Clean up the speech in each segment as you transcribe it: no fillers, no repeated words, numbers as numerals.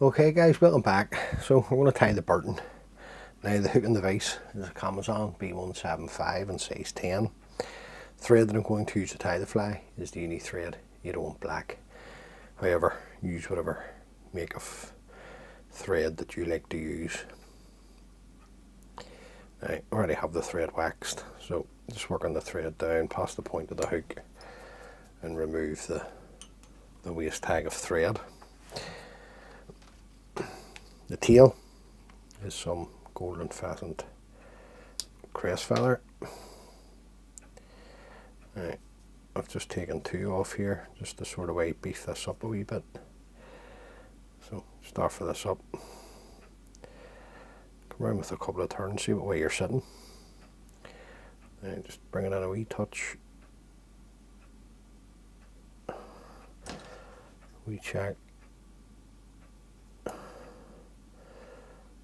Okay guys, welcome back. So we're going to tie the Burton. Now the hook and the vise is a Kamasan B175 in size 10. Thread that I'm going to use to tie the fly is the uni thread. You don't want black. However, use whatever make of thread that you like to use. I already have the thread waxed, so just work on the thread down past the point of the hook and remove the waist tag of thread. The tail is some golden pheasant crest feather. Right, I've just taken two off here just to sort of beef this up a wee bit. So start for this up. Come around with a couple of turns, see what way you're sitting. And just bring it in a wee touch. We check.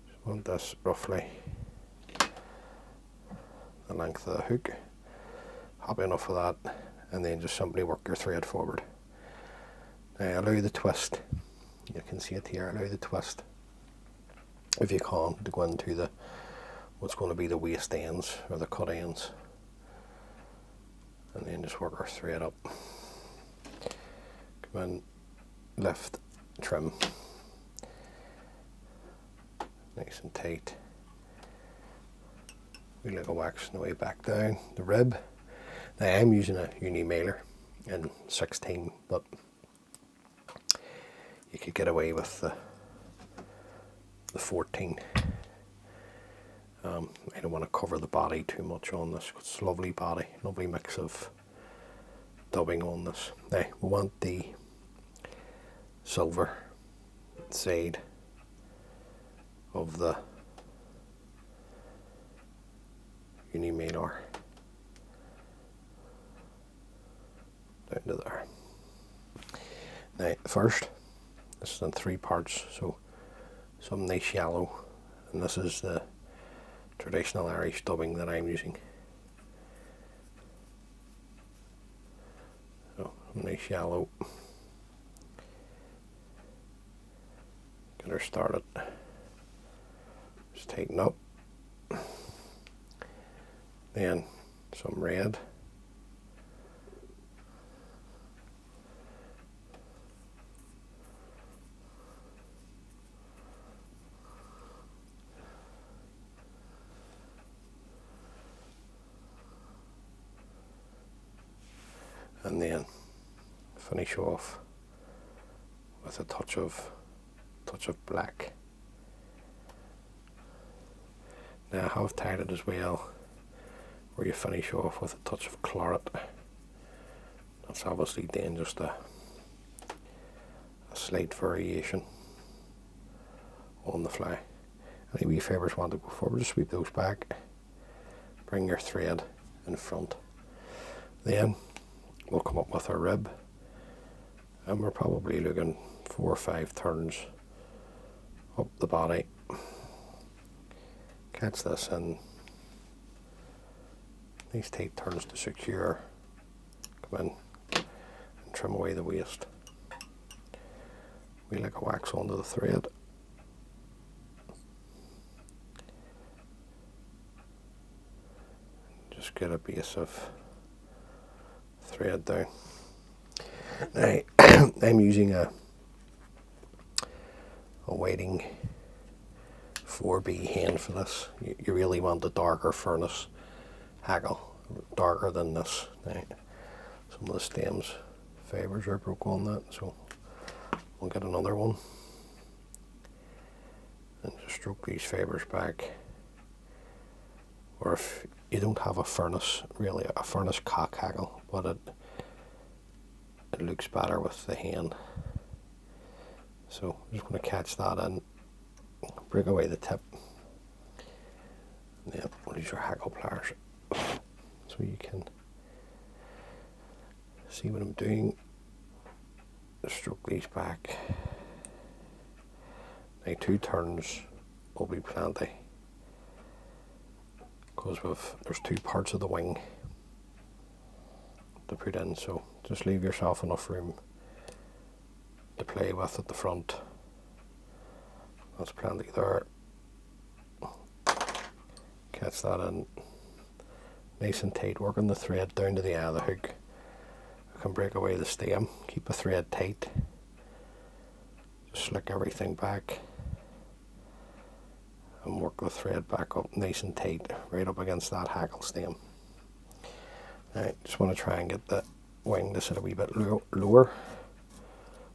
Just want this roughly the length of the hook. Happy enough with that, and then just simply work your thread forward. Now allow the twist. You can see it here. Allow the twist, if you can, to go into what's going to be the waist ends or the cut ends, and then just work our thread up. Come in, lift, trim, nice and tight. We look at waxing the way back down the rib. Now I'm using a uni mailer in 16, but you could get away with the 14. I don't want to cover the body too much on this. It's a lovely body, lovely mix of dubbing on this. Now we want the silver side of the uni mailer down to there. Now first, this is in 3 parts, so some nice yellow, and this is the traditional Irish dubbing that I'm using. So nice yellow. Get her started. Just tighten up. Then some red. And then finish off with a touch of black. Now I have tied it as well, where you finish off with a touch of claret. That's obviously then just a slight variation on the fly. Any wee fibres want to go forward, just sweep those back. Bring your thread in front. Then we'll come up with our rib, and we're probably looking 4 or 5 turns up the body. Catch this in. These tight turns to secure. Come in and trim away the waist. We like a wax onto the thread. Just get a base of thread down. Now I'm using a Whiting 4B hand for this. You really want the darker furnace hackle, darker than this. Now, some of the stems fibres are broke on that, so we'll get another one and just stroke these fibres back. Or if you don't have a furnace, really a furnace cock hackle, but it looks better with the hand. So I'm just going to catch that in, break away the tip, and then we'll use our hackle pliers so you can see what I'm doing. Stroke these back. Now 2 turns will be plenty, because there's 2 parts of the wing to put in, so just leave yourself enough room to play with at the front That's plenty there. Catch that in nice and tight, working the thread down to the end of the hook. I can break away the stem, keep the thread tight, just slick everything back and work the thread back up nice and tight, right up against that hackle stem. Alright, just want to try and get the wing to sit a wee bit lower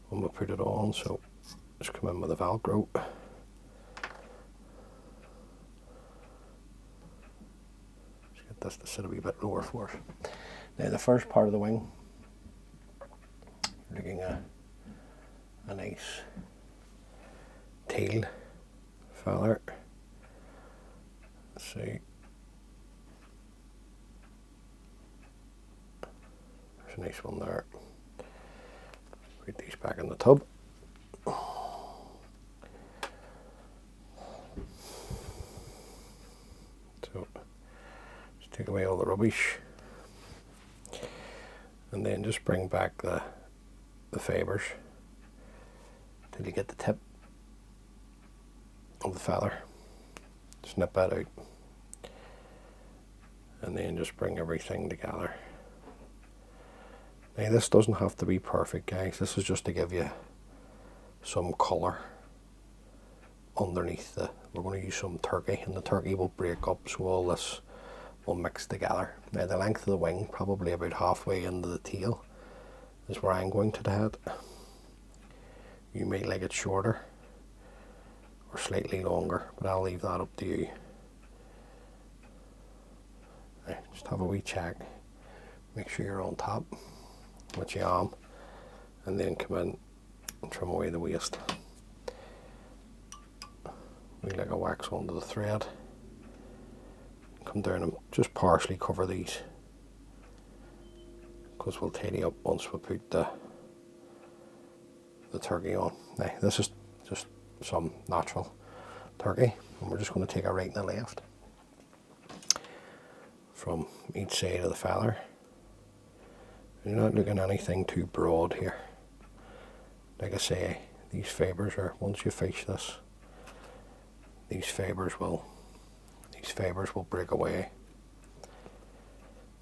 when we put it on, so just come in with the Velcro. Just get this to sit a wee bit lower for us. Now the first part of the wing, looking at a nice teal feather. Let's see. There's a nice one there. Put these back in the tub. So just take away all the rubbish, and then just bring back the fibres till you get the tip of the feather. Snip that out, and then just bring everything together. Now this doesn't have to be perfect, guys. This is just to give you some colour underneath we're going to use some turkey, and the turkey will break up, so all this will mix together. Now the length of the wing, probably about halfway into the tail, is where I'm going to head. You may like it shorter or slightly longer, but I'll leave that up to you. Right, just have a wee check, make sure you're on top, which you am, and then come in and trim away the waste. We like a wax onto the thread, come down and just partially cover these, because we'll tidy up once we put the turkey on. Now this is just some natural turkey, and we're just going to take a right and a left from each side of the feather. You're not looking at anything too broad here. Like I say, these fibres are, once you fish this, these fibres will break away.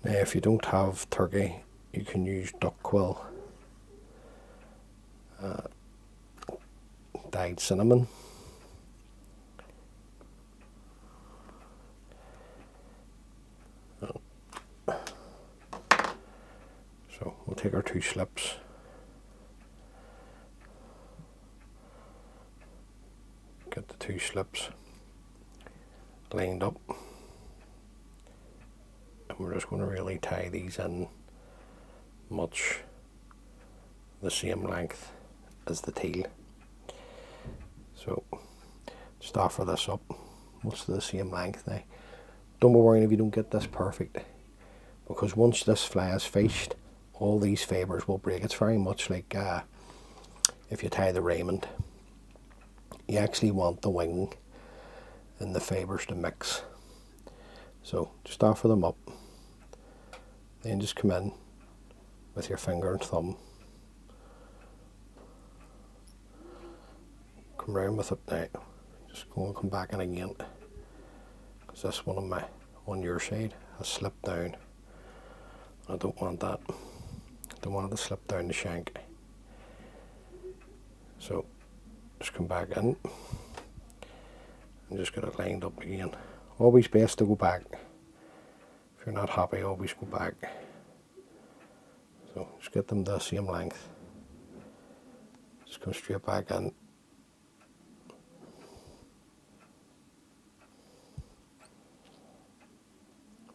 Now if you don't have turkey, you can use duck quill, dyed cinnamon, so we'll take our 2 slips, get the 2 slips lined up, and we're just going to really tie these in much the same length as the tail. So just offer this up much the same length. Now don't be worrying if you don't get this perfect, because once this fly is fished, all these fibres will break. It's very much like if you tie the Raymond, you actually want the wing and the fibres to mix. So just offer them up, then just come in with your finger and thumb, come round with it. Now just go and come back in again, because this one on your side has slipped down. I don't want that. I don't want it to slip down the shank. So just come back in and just get it lined up again. Always best to go back. If you're not happy, always go back. So just get them the same length. Just come straight back in.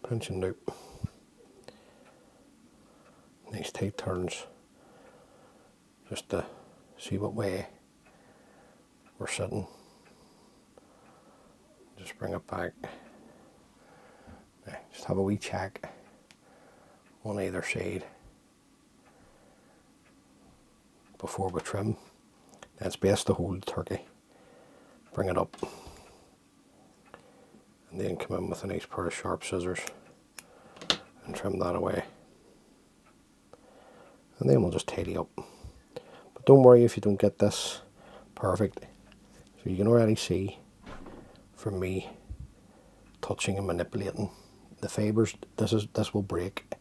Pinch and loop. Nice tight turns, just to see what way we're sitting. Just bring it back. Just have a wee check on either side before we trim. It's best to hold the turkey, bring it up, and then come in with a nice pair of sharp scissors and trim that away. And then we'll just tidy up. But don't worry if you don't get this perfect. So you can already see from me touching and manipulating the fibres, this will break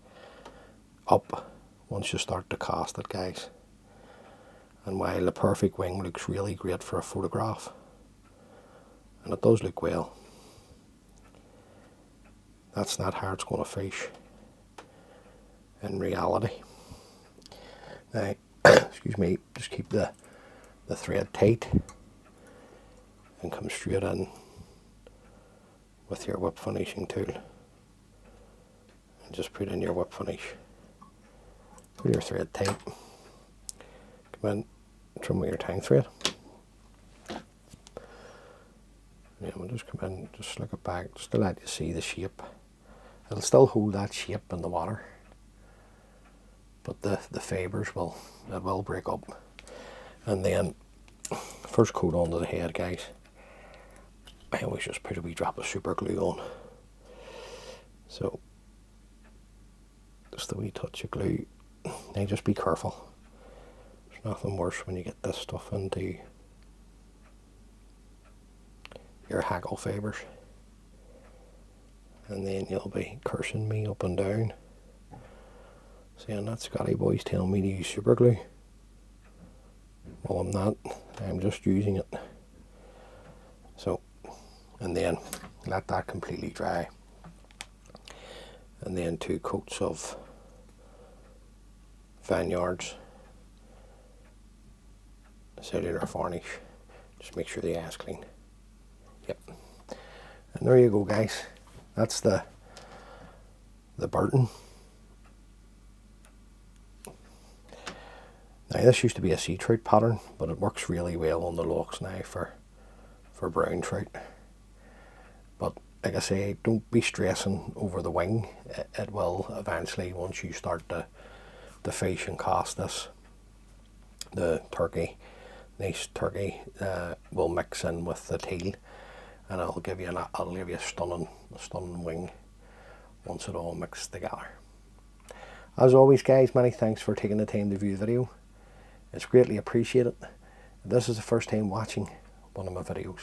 up once you start to cast it, guys. And while the perfect wing looks really great for a photograph, and it does look well, that's not how it's going to fish in reality. Now, excuse me, just keep the thread tight and come straight in with your whip finishing tool. And just put in your whip finish. Put your thread tight. Come in, trim with your tang thread. Yeah, we'll just come in, just slick it back, just to let you see the shape. It'll still hold that shape in the water, but the fibres will break up. And then first coat onto the head, guys, I always just put a wee drop of super glue on. So just a wee touch of glue. Now just be careful. There's nothing worse when you get this stuff into your hackle fibres, and then you'll be cursing me up and down, saying that Scotty boy's telling me to use super glue. Well, I'm not. I'm just using it. So, and then let that completely dry, and then 2 coats of Vineyards cellular varnish. Just make sure the eye's clean. Yep. And there you go, guys. That's the Burton. Now this used to be a sea trout pattern, but it works really well on the loughs now for brown trout. But like I say, don't be stressing over the wing. It will eventually, once you start to fish and cast this, the nice turkey will mix in with the teal, and it'll give you a stunning wing once it all mixes together. As always, guys, many thanks for taking the time to view the video. It's greatly appreciated. If this is the first time watching one of my videos,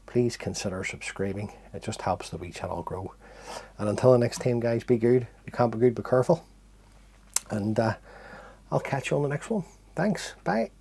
please consider subscribing. It just helps the wee channel grow. And until the next time, guys, be good. You can't be good, be careful. And I'll catch you on the next one. Thanks. Bye.